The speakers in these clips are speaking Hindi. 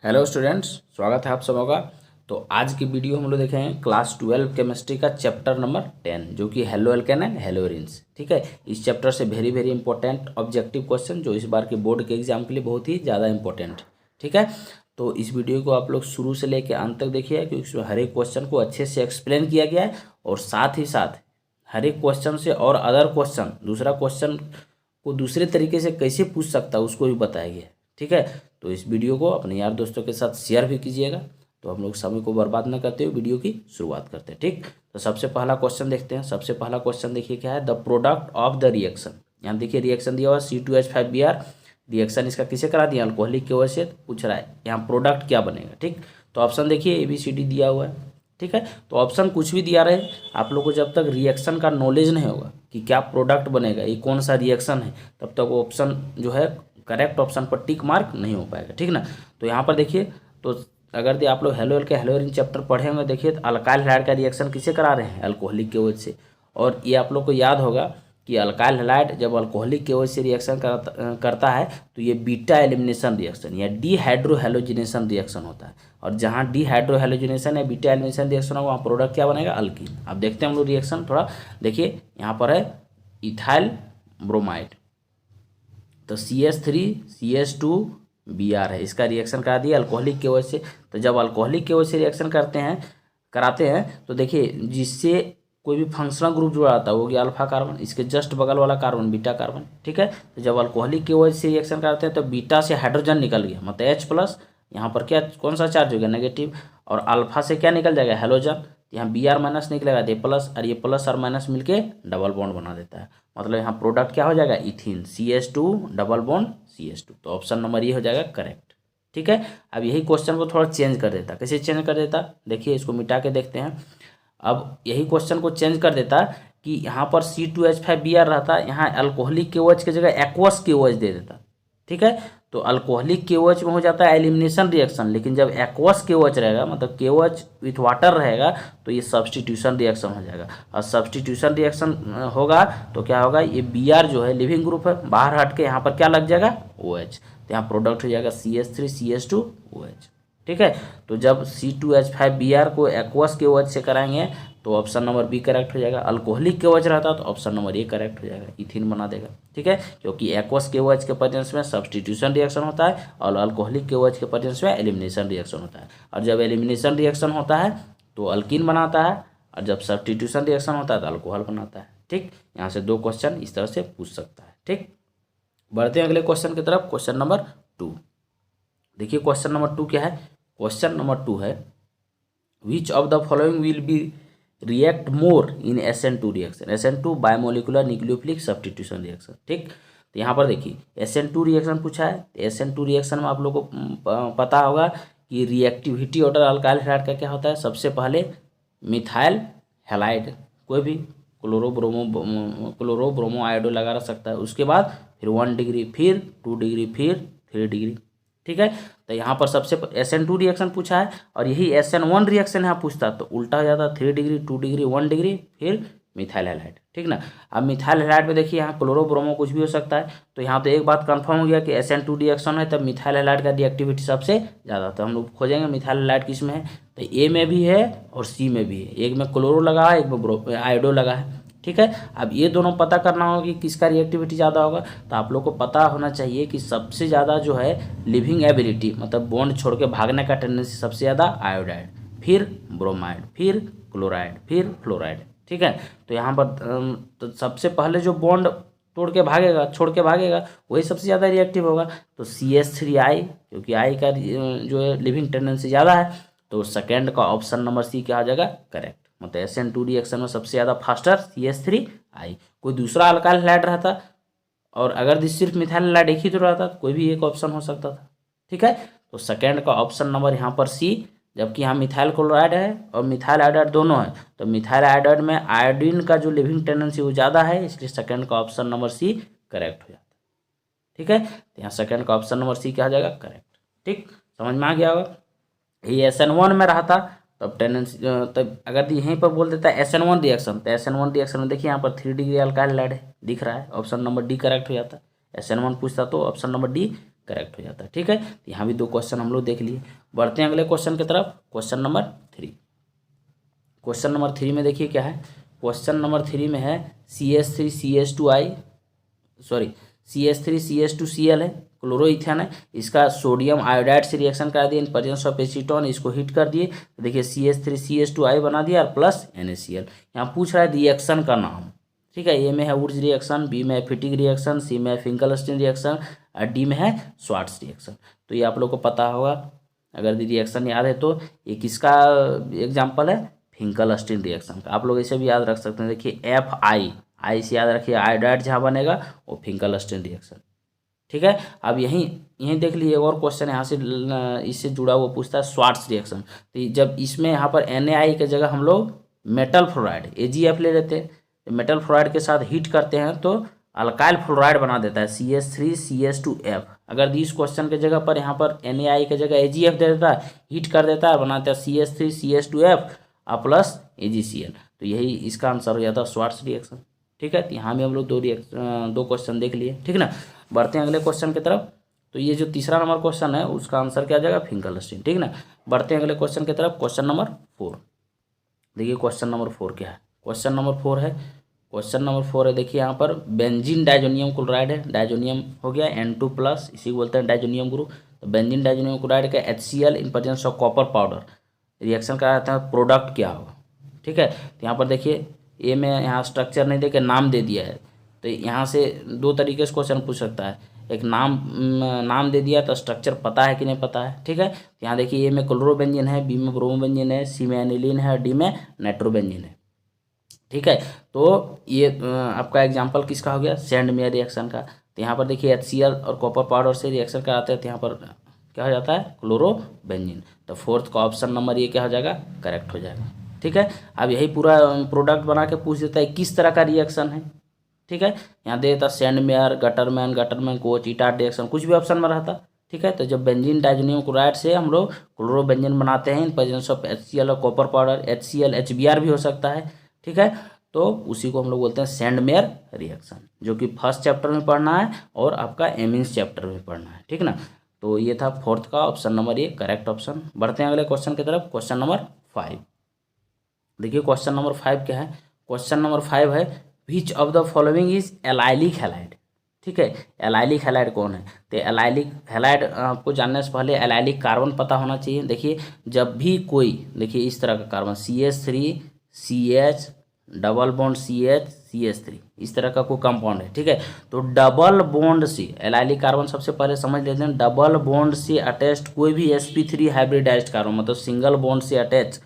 हेलो स्टूडेंट्स, स्वागत है आप सबों का। तो आज की वीडियो हम लोग देखेंगे क्लास 12 केमिस्ट्री का चैप्टर नंबर 10 जो कि हेलो एल्केन एंड हेलोरिन्स। ठीक है, इस चैप्टर से very very important objective question जो इस बार के बोर्ड के एग्जाम के लिए बहुत ही ज़्यादा इंपॉर्टेंट। ठीक है, तो इस वीडियो को आप लोग शुरू से लेकर अंत तक देखिए क्योंकि इसमें हर एक क्वेश्चन को अच्छे से एक्सप्लेन किया गया है और साथ ही साथ हर एक क्वेश्चन से और अदर क्वेश्चन दूसरा क्वेश्चन को दूसरे तरीके से कैसे पूछ सकता है उसको भी बताया गया है। ठीक है, तो इस वीडियो को अपने यार दोस्तों के साथ शेयर भी कीजिएगा। तो हम लोग समय को बर्बाद न करते हुए वीडियो की शुरुआत करते हैं। ठीक, तो सबसे पहला क्वेश्चन देखते हैं। सबसे पहला क्वेश्चन देखिए क्या है, the product of the reaction. यहाँ देखिए रिएक्शन दिया हुआ C2H5Br। रिएक्शन इसका किसे करा दिया, अल्कोहलिक की वजह से पूछ रहा है। यहाँ प्रोडक्ट क्या बनेगा। ठीक, तो ऑप्शन देखिए ABCD दिया हुआ है। ठीक है, तो ऑप्शन कुछ भी दिया रहे, आप लोग को जब तक रिएक्शन का नॉलेज नहीं होगा कि क्या प्रोडक्ट बनेगा, ये कौन सा रिएक्शन है, तब तक वो ऑप्शन जो है करेक्ट ऑप्शन पर टिक मार्क नहीं हो पाएगा। ठीक ना, तो यहाँ पर देखिए, तो अगर आप लोग हेलो के हेलोरिन चैप्टर पढ़े होंगे, देखिए तो अल्काइल हैलाइड का रिएक्शन किसे करा रहे हैं, अल्कोहलिक की वजह से। और ये आप लोग को याद होगा कि अल्काइल हैलाइड जब अल्कोहलिक की वजह से रिएक्शन करता है तो ये बीटा एलिमिनेशन रिएक्शन या डीहाइड्रोहेलोजिनेशन रिएक्शन होता है। और जहाँ डीहाइड्रोहेलोजिनेशन या बीटा एलिमिनेशन रिएक्शन होगा वहाँ प्रोडक्ट क्या बनेगा, अल्कीन। अब देखते हैं हम लोग रिएक्शन थोड़ा देखिए। यहाँ पर है इथाइल ब्रोमाइड, तो CH3CH2Br है, इसका रिएक्शन करा दिया अल्कोहलिक की वजह से। तो जब अल्कोहलिक की वजह से रिएक्शन कराते हैं तो देखिए जिससे कोई भी फंक्शनल ग्रुप जुड़ा आता है वो गया अल्फा कार्बन, इसके जस्ट बगल वाला कार्बन बीटा कार्बन। ठीक है, तो जब अल्कोहलिक की वजह से रिएक्शन कराते हैं तो बीटा से हाइड्रोजन निकल गया, मतलब H+। यहाँ पर क्या कौन सा चार्ज हो गया, नेगेटिव। और अल्फा से क्या निकल जाएगा, हेलोजन। यहाँ Br- निकलेगा तो प्लस, और ये प्लस और माइनस मिलके डबल बॉन्ड बना देता है। मतलब यहाँ प्रोडक्ट क्या हो जाएगा, इथिन, CH2 डबल बॉन्ड CH2। तो ऑप्शन नंबर ये हो जाएगा करेक्ट। ठीक है, अब यही क्वेश्चन को थोड़ा चेंज कर देता, कैसे चेंज कर देता, देखिए इसको मिटा के देखते हैं। अब यही क्वेश्चन को चेंज कर देता कि यहाँ पर C2H5Br रहता, यहाँ अल्कोहलिक KOH की जगह एक्वस KOH दे देता। ठीक है, तो अल्कोहलिक KOH में हो जाता है एलिमिनेशन रिएक्शन, लेकिन जब एक्वस KOH रहेगा मतलब KOH विथ वाटर रहेगा तो ये सब्सटीट्यूशन रिएक्शन हो जाएगा। और सब्सटीट्यूशन रिएक्शन होगा तो क्या होगा, ये Br जो है लिविंग ग्रुप है, बाहर हट के यहाँ पर क्या लग जाएगा, OH। तो यहाँ प्रोडक्ट हो जाएगा CH3CH2OH। ठीक है, तो जब C2H5Br को एक्वस KOH से कराएंगे तो ऑप्शन नंबर बी करेक्ट हो जाएगा। अल्कोहलिक KOH रहता तो ऑप्शन नंबर ए करेक्ट हो जाएगा, इथिन बना देगा। ठीक है, क्योंकि एक्वस KOH के प्रेजेंस में सब्सटीट्यूशन रिएक्शन होता है और अल्कोहलिक KOH के प्रेजेंस में एलिमिनेशन रिएक्शन होता है। और जब एलिमिनेशन रिएक्शन होता है तो अल्कीन बनाता है, और जब सब्सटीट्यूशन रिएक्शन होता है तो अल्कोहल बनाता है। ठीक, यहाँ से दो क्वेश्चन इस तरह से पूछ सकता है। ठीक, बढ़ते हैं अगले क्वेश्चन की तरफ। क्वेश्चन नंबर 2 देखिए, क्वेश्चन नंबर 2 क्या है, क्वेश्चन नंबर 2 है which of the following will be react more in SN2 reaction. SN2 biomolecular nucleophilic substitution reaction. ठीक, तो यहाँ पर देखिए SN2 रिएक्शन पूछा है। SN2 रिएक्शन में आप लोग को पता होगा कि रिएक्टिविटी ऑर्डर अल्काइल हैलाइड का क्या होता है, सबसे पहले मिथाइल हैलाइड, कोई भी क्लोरो ब्रोमो आयोडो लगा रख सकता है, उसके बाद फिर 1 डिग्री, फिर 2 डिग्री, फिर 3 डिग्री। ठीक है, तो यहाँ पर सबसे SN2 रिएक्शन पूछा है और यही SN1 रिएक्शन यहाँ पूछता तो उल्टा हो जाता, 3 डिग्री, 2 डिग्री, 1 डिग्री, फिर मिथाइल हैलाइड। ठीक ना, अब मिथाइल हैलाइड में देखिए यहाँ क्लोरो ब्रोमो कुछ भी हो सकता है। तो यहाँ तो एक बात कंफर्म हो गया कि SN2 रिएक्शन है तब मिथाइल हैलाइड का रिएक्टिविटी सबसे ज़्यादा। तो हम लोग खोजेंगे मिथाइल हैलाइड किस में है, तो A में भी है और C में भी है। एक में क्लोरो लगा है, एक में आयोडो लगा है। ठीक है, अब ये दोनों पता करना होगा कि किसका रिएक्टिविटी ज़्यादा होगा। तो आप लोग को पता होना चाहिए कि सबसे ज़्यादा जो है लिविंग एबिलिटी मतलब बॉन्ड छोड़ के भागने का टेंडेंसी सबसे ज़्यादा आयोडाइड, फिर ब्रोमाइड, फिर क्लोराइड, फिर फ्लोराइड। ठीक है, तो यहाँ पर तो सबसे पहले जो बॉन्ड तोड़ के भागेगा, छोड़ के भागेगा, वही सबसे ज़्यादा रिएक्टिव होगा। तो CH3I, क्योंकि I का जो है लिविंग टेंडेंसी ज़्यादा है, तो सेकेंड का ऑप्शन नंबर C क्या हो जाएगा, करेक्ट। मतलब SN2 रिएक्शन में सबसे ज़्यादा फास्टर CH3I। कोई दूसरा अल्काइल हैलाइड रहता और अगर सिर्फ मिथाइल हैलाइड एक ही तो रहता तो कोई भी एक ऑप्शन हो सकता था। ठीक है, तो सेकेंड का ऑप्शन नंबर यहाँ पर C, जबकि यहाँ मिथाइल क्लोराइड है और मिथाइल आयोडाइड दोनों है। तो मिथाइल आयोडाइड में आयोडीन का जो लिविंग टेंडेंसी वो ज़्यादा है, इसलिए सेकेंड का ऑप्शन नंबर C करेक्ट हो जाता है। ठीक है, तो यहाँ सेकेंड का ऑप्शन नंबर C क्या हो जाएगा, करेक्ट। ठीक, समझ में आ गया होगा। ये SN1 में रहा था तब टेंडेंसी, तब अगर यहीं पर बोल देता है SN1 रिएक्शन, तो SN1 रिएक्शन में देखिए यहाँ पर 3 डिग्री अल्काइल हैलाइड है, दिख रहा है, ऑप्शन नंबर D करेक्ट हो जाता है। SN1 पूछता तो ऑप्शन नंबर D करेक्ट हो जाता है। ठीक है, तो यहाँ भी 2 क्वेश्चन हम लोग देख लिए। बढ़ते हैं अगले क्वेश्चन की तरफ। Question number 3। क्वेश्चन नंबर 3 में देखिए क्या है। क्वेश्चन नंबर 3 में है CH3CH2 है, क्लोरोइथेन है। इसका सोडियम आयोडाइड से रिएक्शन करा दिए इन प्रेजेंस ऑफ एसीटोन, इसको हीट कर दिए तो देखिए CH3CH2 बना दिया और प्लस NaCl। यहाँ पूछ रहा है रिएक्शन का नाम। ठीक है, ए में है वुड्स रिएक्शन, बी में है फिटिक रिएक्शन, सी में है फिंकलस्टीन रिएक्शन और डी में है स्वार्ट्स रिएक्शन। तो ये आप लोग को पता होगा, अगर रिएक्शन याद है तो ये किसका एग्जाम्पल है, फिंकलस्टीन रिएक्शन का। आप लोग इसे भी याद रख सकते हैं। देखिए आई से याद रखिए, आयोडाइड जहाँ बनेगा वो फिंकलस्टीन रिएक्शन। ठीक है, अब यहीं देख लीजिए और क्वेश्चन यहाँ से इससे जुड़ा हुआ पूछता है स्वार्ट्स रिएक्शन। तो जब इसमें यहाँ पर NaI की जगह हम लोग मेटल फ्लोराइड AgF ले लेते हैं, मेटल फ्लोराइड के साथ हीट करते हैं तो अल्काइल फ्लोराइड बना देता है CH3CH2F। अगर इस क्वेश्चन के जगह पर यहाँ पर NaI की जगह AgF दे देता है, हीट कर देता है, बनाता है CH3CH2F प्लस AgCl, तो यही इसका आंसर हो जाता है स्वार्ट्स रिएक्शन। ठीक है, तो यहाँ भी हम लोग 2 क्वेश्चन देख लिए। ठीक ना, बढ़ते हैं अगले क्वेश्चन की तरफ। तो ये जो तीसरा नंबर क्वेश्चन है उसका आंसर क्या आ जाएगा, फिंकलस्टीन। ठीक ना, बढ़ते हैं अगले क्वेश्चन की तरफ। Question number 4। देखिए क्वेश्चन नंबर 4 क्या है। क्वेश्चन नंबर 4 है देखिए यहाँ पर बेंजीन डाइजोनियम क्लोराइड है, डाइजोनियम हो गया N2+, इसी को बोलते हैं डाइजोनियम ग्रुप। तो बेंजीन डाइजोनियम क्लोराइड का HCl in presence of copper powder reaction कराता है, प्रोडक्ट क्या होगा। ठीक है, तो यहाँ पर देखिए ए में यहाँ स्ट्रक्चर नहीं दे के नाम दे दिया है, तो यहाँ से 2 तरीके से क्वेश्चन पूछ सकता है। एक नाम दे दिया तो स्ट्रक्चर पता है कि नहीं पता है। ठीक है, तो यहाँ देखिए ए में क्लोरोबेंजीन है, बी में ब्रोमोबेंजीन है, सी में एनिलीन है, डी में नाइट्रोबेंजीन है। ठीक है, तो ये आपका एग्जाम्पल किसका हो गया, सैंडमेयर रिएक्शन का। तो यहाँ पर देखिए HCl और कॉपर पाउडर से रिएक्शन कराते हैं तो यहाँ पर क्या हो जाता है, क्लोरोबेंजीन। तो 4th का ऑप्शन नंबर ये क्या हो जाएगा, करेक्ट हो जाएगा। ठीक है, अब यही पूरा प्रोडक्ट बना के पूछ देता है किस तरह का रिएक्शन है। ठीक है, यहाँ दे देता Sandmeyer, Gattermann coach, Etard reaction, कुछ भी ऑप्शन में रहता। ठीक है, तो जब बेंजीन डाइजोनियम क्लोराइड से हम लोग क्लोरोबेंजीन बनाते हैं इन प्रेजेंस ऑफ HCl और कॉपर पाउडर, HCl HBr भी हो सकता है। ठीक है, तो उसी को हम लोग बोलते हैं सैंडमेयर रिएक्शन, जो कि फर्स्ट चैप्टर में पढ़ना है और आपका एमिन्स चैप्टर में पढ़ना है। ठीक ना, तो ये था 4th का ऑप्शन नंबर, ये करेक्ट ऑप्शन। बढ़ते हैं अगले क्वेश्चन की तरफ। Question number 5। देखिए क्वेश्चन नंबर 5 क्या है। क्वेश्चन नंबर 5 है which of the following is allylic halide. ठीक है, एलाइलिक हैलाइड कौन है, तो एलाइलिक हैलाइड आपको जानने से पहले एलाइलिक कार्बन पता होना चाहिए। देखिए जब भी कोई, देखिए इस तरह का carbon CH3CH double bond CH3 इस तरह का कोई कंपाउंड है। ठीक है, तो डबल बॉन्ड से एलाइलिक कार्बन सबसे पहले समझ लेते हैं, डबल बॉन्ड से अटैच्ड कोई भी sp3 हाइब्रिडाइज्ड कार्बन, मतलब सिंगल बॉन्ड से अटैच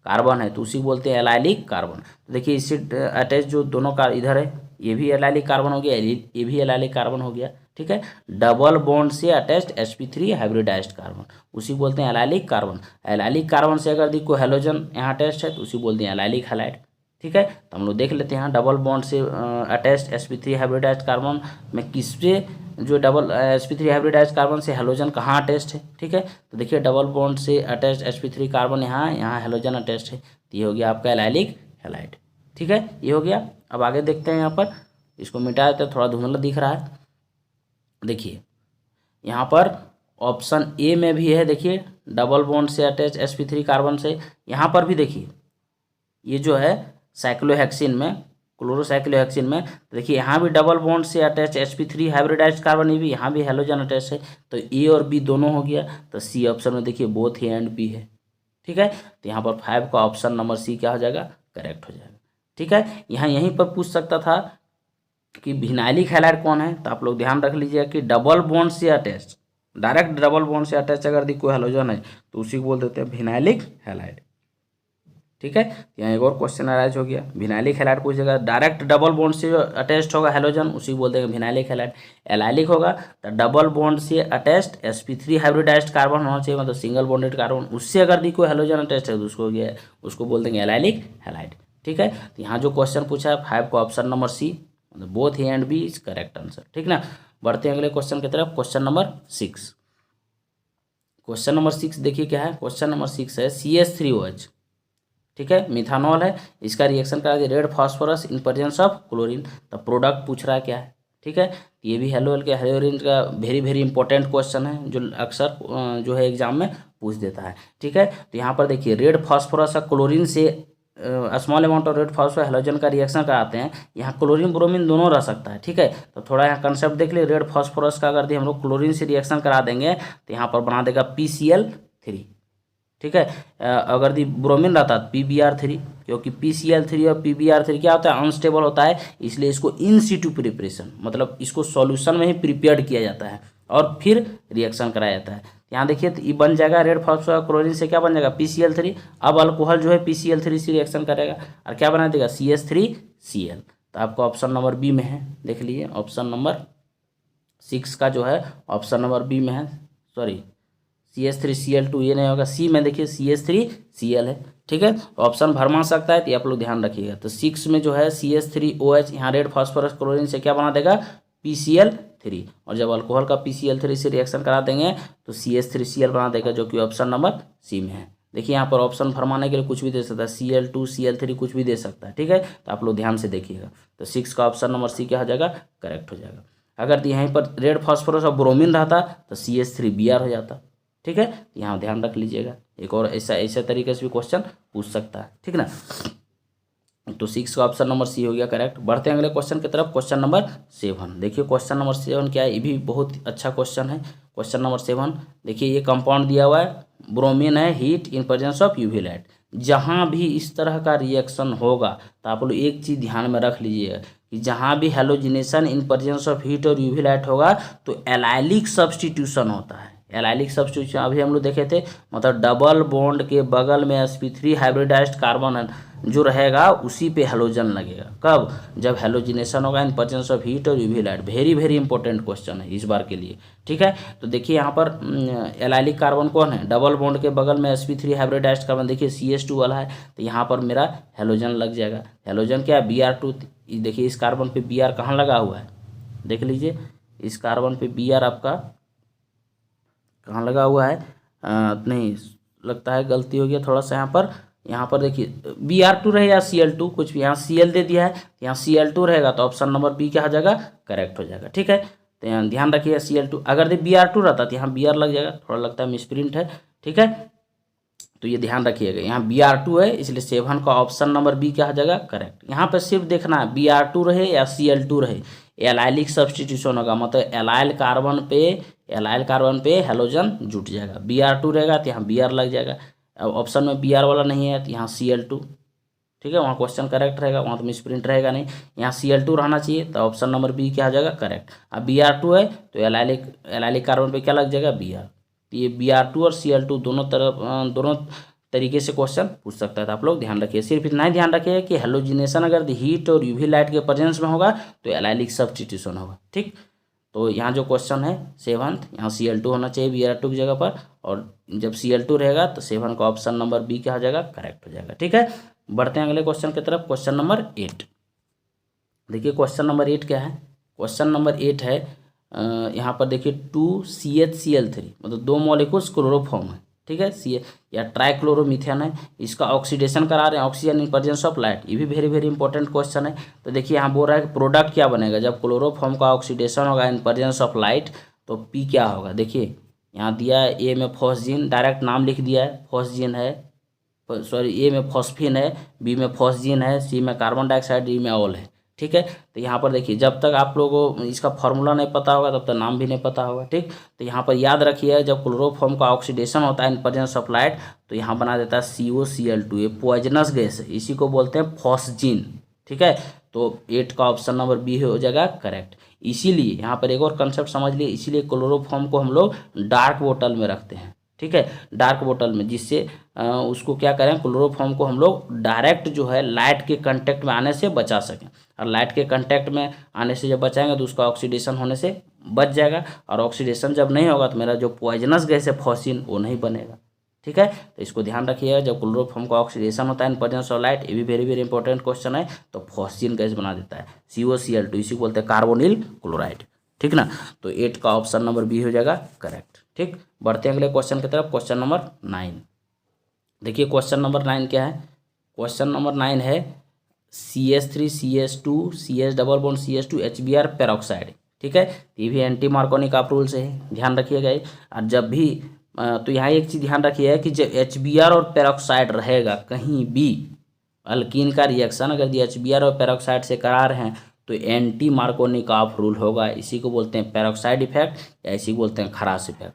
कार्बन है तो उसी को बोलते हैं एलाइलिक कार्बन। तो देखिए इससे अटैच जो दोनों का इधर है ये भी एलाइलिक कार्बन हो गया, ये भी एलाइलिक कार्बन हो गया। ठीक है, डबल बॉन्ड से अटैच्ड sp3 हाइब्रिडाइज्ड कार्बन उसी बोलते हैं एलाइलिक कार्बन। एलाइलिक कार्बन से अगर कोई हेलोजन यहाँ अटैच्ड है तो उसी बोलते हैं एलाइलिक हैलाइड। ठीक है, तो हम लोग देख लेते हैं डबल बॉन्ड से अटैच्ड sp3 हाइब्रिडाइज्ड कार्बन में किससे जो डबल sp3 हाइब्रिडाइज्ड कार्बन से हेलोजन कहाँ अटैच्ड है। ठीक है, तो देखिए डबल बॉन्ड से अटैच्ड sp3 कार्बन यहाँ हेलोजन अटैच्ड है, तो ये हो गया आपका एलाइलिक हैलाइड। ठीक है, ये हो गया। अब आगे देखते हैं, यहाँ पर इसको मिटा देते हैं, थोड़ा धुंधला दिख रहा है। देखिए यहाँ पर ऑप्शन ए में भी है, देखिए डबल बॉन्ड से अटैच sp3 कार्बन से। यहाँ पर भी देखिए ये जो है साइक्लोहेक्सिन में, क्लोरोसाइक्लोहेक्सिन में देखिए यहाँ भी डबल बॉन्ड से अटैच sp3 हाइब्रिडाइज्ड कार्बन, ये भी यहाँ भी हेलोजन अटैच है, तो ए और बी दोनों हो गया। तो सी ऑप्शन में देखिए बोथ ए एंड बी है। ठीक है, तो यहाँ पर 5 का ऑप्शन नंबर सी क्या हो जाएगा, करेक्ट हो जाएगा। ठीक है, यहाँ यहीं पर पूछ सकता था कि विनाइलिक हैलाइड कौन है, तो आप लोग ध्यान रख लीजिएगा कि डबल बॉन्ड से अटैच, डायरेक्ट डबल बॉन्ड से अटैच अगर कोई हेलोजन है तो उसी को बोल देते हैं विनाइलिक हैलाइड। ठीक है, यहाँ एक और क्वेश्चन अराइज हो गया, विनाइलिक हैलाइड पूछेगा, डायरेक्ट डबल बॉन्ड से जो अटैच्ड होगा हेलोजन उसी को बोलते हैं विनाइलिक हैलाइड। एलाइलिक होगा तो डबल बॉन्ड से अटैच्ड sp3 हाइब्रिडाइज्ड कार्बन होना चाहिए, मतलब सिंगल बॉन्डेड कार्बन, उससे अगर कोई हेलोजन अटैच्ड है तो उसको बोलते हैं एलाइलिक हैलाइड। ठीक है, तो यहाँ जो क्वेश्चन पूछा है 5 का ऑप्शन नंबर सी, मतलब both A and B is correct answer. ठीक ना, बढ़ते हैं अगले क्वेश्चन की तरफ। Question number 6। क्वेश्चन नंबर 6 देखिए क्या है। क्वेश्चन नंबर 6 है CH3OH। ठीक है, मिथानॉल है, इसका रिएक्शन करा दिया red phosphorus in presence of chlorine, तो प्रोडक्ट पूछ रहा है क्या है। ठीक है। ये भी हेलो के हेलोरिन का वेरी वेरी इंपॉर्टेंट क्वेश्चन है जो अक्सर जो है एग्जाम में पूछ देता है। ठीक है, तो यहाँ पर देखिए रेड फास्फोरस क्लोरीन से small amount of red phosphorus halogen का रिएक्शन कराते हैं। यहाँ क्लोरीन ब्रोमीन दोनों रह सकता है। ठीक है, तो थोड़ा यहाँ कंसेप्ट देख लिए। रेड फास्फोरस का अगर हम लोग क्लोरीन से रिएक्शन करा देंगे तो यहाँ पर बना देगा PCl3। ठीक है, अगर दी ब्रोमीन रहता है PBr3, क्योंकि PCl3 और PBr3 क्या होता है, अनस्टेबल होता है, इसलिए इसको इन सिटू प्रिपरेशन मतलब इसको सॉल्यूशन में ही प्रिपेयर किया जाता है और फिर रिएक्शन कराया जाता है। यहाँ देखिए तो ये बन जाएगा रेड फास्फोरस क्लोरीन से क्या बन जाएगा PCl3। अब अल्कोहल जो है PCl3 से रिएक्शन करेगा और क्या बना देगा CH3Cl। तो आपको ऑप्शन नंबर बी में है, देख लीजिए ऑप्शन नंबर 6 का जो है ऑप्शन नंबर बी में है, सॉरी CH3Cl2 ये नहीं होगा, सी में देखिए CH3Cl है। ठीक है, ऑप्शन भरमा सकता है तो आप लोग ध्यान रखिएगा। तो 6 में जो है CH3OH यहाँ रेड फास्फोरस क्लोरीन से क्या बना देगा PCl3, और जब अल्कोहल का PCl3 से रिएक्शन करा देंगे तो CH3Cl बना देगा, जो कि ऑप्शन नंबर सी में है। देखिए यहाँ पर ऑप्शन भरमाने के लिए कुछ भी दे सकता है, Cl2 CL3 कुछ भी दे सकता है। ठीक है, तो आप लोग ध्यान से देखिएगा। तो 6 का ऑप्शन नंबर सी क्या हो जाएगा, करेक्ट हो जाएगा। अगर यहीं पर रेड फास्फोरस और ब्रोमीन रहता तो CH3Br हो जाता। ठीक है, यहाँ ध्यान रख लीजिएगा। एक और ऐसे तरीके से भी क्वेश्चन पूछ सकता है। ठीक ना, तो 6 का ऑप्शन नंबर सी हो गया करेक्ट। बढ़ते हैं अगले क्वेश्चन की तरफ, क्वेश्चन नंबर 7। देखिए क्वेश्चन नंबर 7 क्या है, ये भी बहुत अच्छा क्वेश्चन है। क्वेश्चन नंबर 7 देखिए, ये कंपाउंड दिया हुआ है, ब्रोमीन है, heat in presence of UV light. जहाँ भी इस तरह का रिएक्शन होगा तो आप लोग एक चीज़ ध्यान में रख लीजिएगा कि जहाँ भी halogenation in presence of heat और यूवी लाइट होगा तो एलाइलिक सब्स्टिट्यूशन होता है। एलाइलिक सब्स्टिट्यूशन अभी हम लोग देखे थे, मतलब डबल बॉन्ड के बगल में sp3 हाइब्रिडाइज्ड कार्बन जो रहेगा उसी पे हेलोजन लगेगा। कब, जब हेलोजिनेशन होगा इन प्रेजेंस ऑफ हीट और UV light. Very very important question है इस बार के लिए। ठीक है, तो देखिए यहाँ पर एलाइलिक कार्बन कौन है, डबल बॉन्ड के बगल में sp3 हाइब्रिडाइज्ड कार्बन, देखिए CH2 वाला है, तो यहाँ पर मेरा हेलोजन लग जाएगा। हेलोजन क्या है, Br2। देखिए इस कार्बन पे Br कहाँ लगा हुआ है, देख लीजिए इस कार्बन पे Br आपका कहाँ लगा हुआ है, नहीं लगता है गलती हो गया थोड़ा सा यहाँ पर देखिए Br2 रहे या Cl2, कुछ भी, यहाँ Cl दे दिया है, यहाँ Cl2 रहेगा तो ऑप्शन नंबर बी क्या हो जाएगा, करेक्ट हो जाएगा। ठीक है, तो यहाँ ध्यान रखिए Cl2, अगर Br2 रहता तो यहाँ Br लग जाएगा, थोड़ा लगता है मिसप्रिंट है। ठीक है, तो ये ध्यान रखिएगा, यहाँ Br2 है इसलिए 7 का ऑप्शन नंबर बी क्या हो जाएगा, करेक्ट। यहाँ पर सिर्फ देखना है Br2 रहे या Cl2 रहे, एलाइलिक सब्स्टिट्यूशन होगा, मतलब एलाइल कार्बन पे हेलोजन जुट जाएगा। Br2 रहेगा तो यहाँ Br लग जाएगा। अब ऑप्शन में Br वाला नहीं है तो यहाँ Cl2। ठीक है, वहाँ क्वेश्चन करेक्ट रहेगा, वहाँ तो मिसप्रिंट रहेगा नहीं, यहाँ Cl2 रहना चाहिए, तो ऑप्शन नंबर बी क्या हो जाएगा, करेक्ट। अब Br2 है तो एलाइलिक कार्बन पे क्या लग जाएगा, Br। ये Br2 और Cl2 दोनों तरीके से क्वेश्चन पूछ सकता है, तो आप लोग ध्यान रखिए। सिर्फ इतना ही ध्यान रखिए कि हेलोजिनेशन अगर हीट और यूवी लाइट के प्रेजेंस में होगा तो एलाइलिक सब्स्टिट्यूशन होगा। ठीक, तो यहाँ जो क्वेश्चन है 7, यहाँ Cl2 होना चाहिए Br2 की जगह पर, और जब Cl2 रहेगा तो 7 का ऑप्शन नंबर बी क्या हो जाएगा, करेक्ट हो जाएगा। ठीक है, बढ़ते हैं अगले क्वेश्चन की तरफ, क्वेश्चन नंबर 8। देखिए क्वेश्चन नंबर 8 क्या है, क्वेश्चन नंबर 8 है यहाँ पर देखिए 2CHCl3, मतलब 2 मॉलिक्यूल्स क्लोरोफॉर्म है। ठीक है, सी या ट्राइक्लोरोमीथेन है, इसका ऑक्सीडेशन करा रहे हैं oxygen in presence of light. ये भी वेरी वेरी इंपॉर्टेंट क्वेश्चन है। तो देखिए यहाँ बोल रहा है कि प्रोडक्ट क्या बनेगा जब क्लोरोफॉर्म का ऑक्सीडेशन होगा इन प्रेजेंस ऑफ लाइट, तो पी क्या होगा। देखिए यहाँ दिया है ए में फॉस्जीन, डायरेक्ट नाम लिख दिया है, फॉस्जीन है, सॉरी ए में फॉस्फिन है, बी में फॉस्जीन है, सी में कार्बन डाइऑक्साइड, डी में ऑल है। ठीक है, तो यहाँ पर देखिए जब तक आप लोगों को इसका फॉर्मूला नहीं पता होगा तब तक नाम भी नहीं पता होगा। ठीक, तो यहाँ पर याद रखिए जब क्लोरोफॉर्म का ऑक्सीडेशन होता है इन प्रेजेंस ऑफ लाइट तो यहाँ बना देता है COCl2, ये पॉइजनस गैस है, इसी को बोलते हैं फॉस्जीन। ठीक है, तो 8 का ऑप्शन नंबर बी हो जाएगा करेक्ट। इसीलिए यहाँ पर एक और कंसेप्ट समझ लिए, इसीलिए क्लोरोफॉर्म को हम लोग डार्क बोतल में रखते हैं। ठीक है, डार्क बोतल में, जिससे उसको क्या करें, क्लोरोफॉर्म को हम लोग डायरेक्ट जो है लाइट के कांटेक्ट में आने से बचा सकें, और लाइट के कांटेक्ट में आने से जब बचाएंगे तो उसका ऑक्सीडेशन होने से बच जाएगा, और ऑक्सीडेशन जब नहीं होगा तो मेरा जो पॉइजनस गैस है फॉस्फिन वो नहीं बनेगा। ठीक है, तो इसको ध्यान रखिएगा, जब क्लोरोफॉर्म का ऑक्सीडेशन होता है इन प्रेजेंस ऑफ लाइट, ये भी वेरी वेरी इंपॉर्टेंट क्वेश्चन है, तो फॉस्फिन गैस बना देता है COCl2, इसी को बोलते हैं कार्बोनिल क्लोराइड। ठीक ना, तो 8 का ऑप्शन नंबर बी हो जाएगा करेक्ट। ठीक, बढ़ते हैं अगले क्वेश्चन की तरफ, क्वेश्चन नंबर 9। देखिए क्वेश्चन नंबर 9 क्या है, क्वेश्चन नंबर 9 है CH3 CH2 CH double bond CH2 HBr peroxide, ठीक है। ये भी एंटी मार्कोनी ऑफ रूल से है, ध्यान रखिएगा ये। और जब भी तो यहाँ एक चीज़ ध्यान रखिएगा कि जब HBr और पेरोक्साइड रहेगा कहीं भी अल्कीन का रिएक्शन, अगर HBr और पेरोक्साइड से करा रहे हैं तो एंटी मार्कोनी ऑफ रूल होगा। इसी को बोलते हैं पेरोक्साइड इफेक्ट या इसी को बोलते हैं खरास इफेक्ट,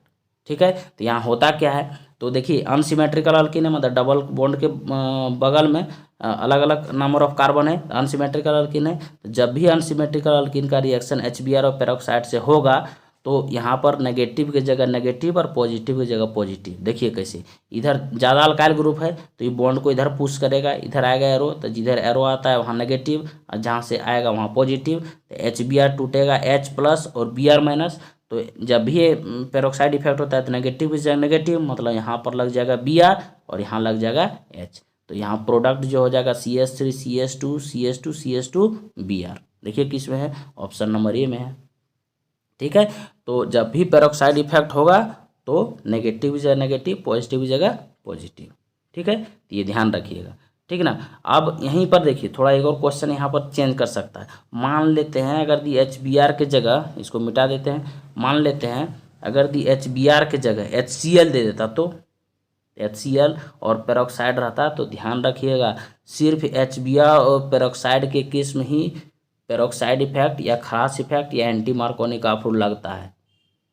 ठीक है। तो यहाँ होता क्या है, तो देखिए अनसिमेट्रिकल अल्कीन है, मतलब डबल बॉन्ड के बगल में अलग अलग नंबर ऑफ कार्बन है, अनसिमेट्रिकल अल्कीन है। तो जब भी अनसिमेट्रिकल अल्कीन का रिएक्शन HBr और पेरोक्साइड से होगा तो यहाँ पर नेगेटिव की जगह नेगेटिव और पॉजिटिव की जगह पॉजिटिव। देखिए कैसे, इधर ज़्यादा अल्काइल ग्रुप है तो ये बॉन्ड को इधर पुश करेगा, इधर आएगा एरो, तो जिधर एरो आता है वहाँ नेगेटिव और जहाँ से आएगा वहाँ पॉजिटिव। तो HBr टूटेगा H+ और Br-। तो जब भी ये पेरोक्साइड इफेक्ट होता है तो नेगेटिव की जगह नेगेटिव, मतलब यहाँ पर लग जाएगा Br और यहाँ लग जाएगा H। तो यहाँ प्रोडक्ट जो हो जाएगा CH3 CH2 CH2 CH2 Br। देखिए किस में है, ऑप्शन नंबर ए में है, ठीक है। तो जब भी पेरोक्साइड इफेक्ट होगा तो नेगेटिव की जगह नेगेटिव, पॉजिटिव की जगह पॉजिटिव, ठीक है। तो ये ध्यान रखिएगा, ठीक ना। अब यहीं पर देखिए थोड़ा एक और क्वेश्चन यहाँ पर चेंज कर सकता है। मान लेते हैं अगर दी HBr के जगह, इसको मिटा देते हैं, मान लेते हैं अगर दी HBr के जगह HCl दे देता तो HCl और पेरोक्साइड रहता, तो ध्यान रखिएगा सिर्फ HBr और पेरोक्साइड के केस में ही पेरोक्साइड इफेक्ट या खरास इफेक्ट या एंटी मार्कोनी ऑफ रूल लगता है।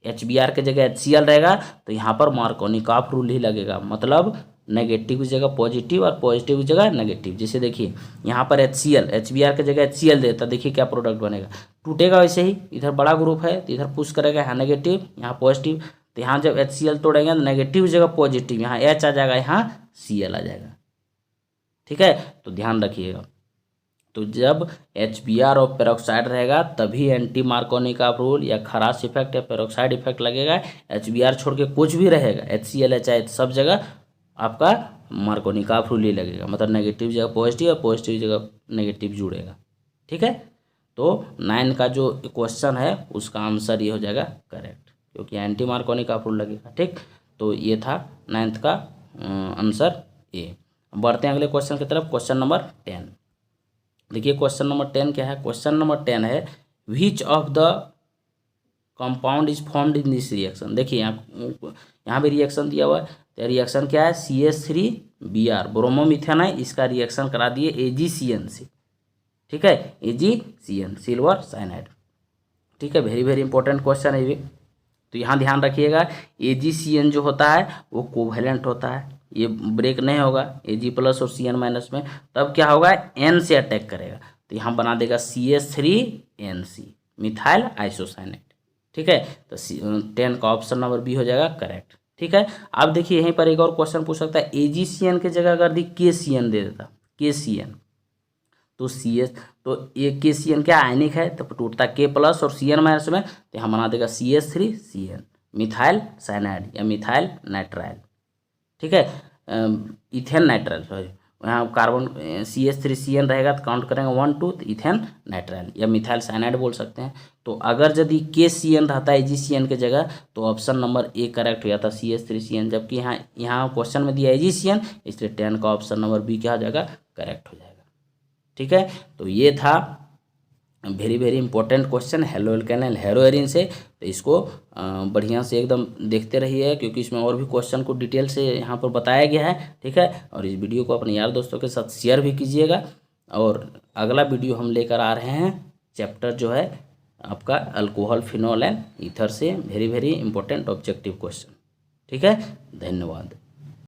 HBr के जगह HCl रहेगा तो यहाँ पर मार्कोनी ऑफ रूल ही लगेगा, मतलब नेगेटिव की जगह पॉजिटिव और पॉजिटिव की जगह नेगेटिव। जैसे देखिए यहाँ पर HBr के जगह HCl देता, देखिए क्या प्रोडक्ट बनेगा, टूटेगा वैसे ही, इधर बड़ा ग्रुप है तो इधर पुश करेगा, यहाँ नेगेटिव यहाँ पॉजिटिव। तो यहाँ जब HCl तोड़ेंगे तो नेगेटिव की जगह पॉजिटिव, यहाँ H आ जाएगा, यहाँ Cl आ जाएगा, ठीक है। तो ध्यान रखिएगा, तो जब HBr और पेरोक्साइड रहेगा तभी एंटी मार्कोनी ऑफ रूल या खरास इफेक्ट या पेरोक्साइड इफेक्ट लगेगा। HBr छोड़ के कुछ भी रहेगा, HCl HI सब जगह आपका मार्कोनी ऑफ रूल ही लगेगा, मतलब नेगेटिव जगह पॉजिटिव और पॉजिटिव जगह नेगेटिव जुड़ेगा, ठीक है। तो 9 का जो क्वेश्चन है उसका आंसर ये हो जाएगा करेक्ट, क्योंकि एंटी मार्कोनी ऑफ रूल लगेगा, ठीक। तो ये था 9th का आंसर ए। बढ़ते हैं अगले क्वेश्चन की तरफ, क्वेश्चन नंबर 10। देखिए क्वेश्चन नंबर 10 क्या है, क्वेश्चन नंबर 10 है which of the compound is formed in this reaction. देखिए यहाँ भी रिएक्शन दिया हुआ है, तो रिएक्शन क्या है, CH3Br ब्रोमोमिथेन है, इसका रिएक्शन करा दिए AgCN से, ठीक है, AgCN सिल्वर साइनाइड, ठीक है। वेरी वेरी इंपॉर्टेंट क्वेश्चन है ये। तो यहाँ ध्यान रखिएगा AgCN जो होता है वो कोवैलेंट होता है, ये ब्रेक नहीं होगा Ag+ और Cn- में, तब क्या होगा N से अटैक करेगा, तो यहाँ बना देगा CH3NC मिथाइल आइसोसाइनेट, ठीक है। तो 10 का ऑप्शन नंबर बी हो जाएगा करेक्ट, ठीक है। अब देखिए यहीं पर एक और क्वेश्चन पूछ सकता है, AgCN की जगह अगर दी KCN दे देता, KCN तो तो ये KCN क्या आयनिक है, तो टूटता K+ और Cn- में, तो यहाँ बना देगा CH3CN मिथाइल साइनाइड या मिथाइल नाइट्राइल, ठीक है, इथेन नाइट्राइल, सॉरी यहाँ कार्बन CH3CN रहेगा तो काउंट करेंगे 1 2, तो इथेन नाइट्राइल या मिथाइल साइनाइड बोल सकते हैं। तो अगर यदि KCN रहता है AgCN के जगह तो ऑप्शन नंबर ए करेक्ट हो जाता CH3CN, जबकि यहाँ क्वेश्चन में दिया AgCN, इसलिए 10 का ऑप्शन नंबर बी क्या हो जाएगा करेक्ट हो जाएगा, ठीक है। तो ये था very very important question hello alkenyl हेरो एरिन से। तो इसको बढ़िया से एकदम देखते रहिए, क्योंकि इसमें और भी क्वेश्चन को डिटेल से यहाँ पर बताया गया है, ठीक है। और इस वीडियो को अपने यार दोस्तों के साथ शेयर भी कीजिएगा। और अगला वीडियो हम लेकर आ रहे हैं चैप्टर जो है आपका अल्कोहल फिनोल एंड ईथर से, very very important objective question, ठीक है। धन्यवाद।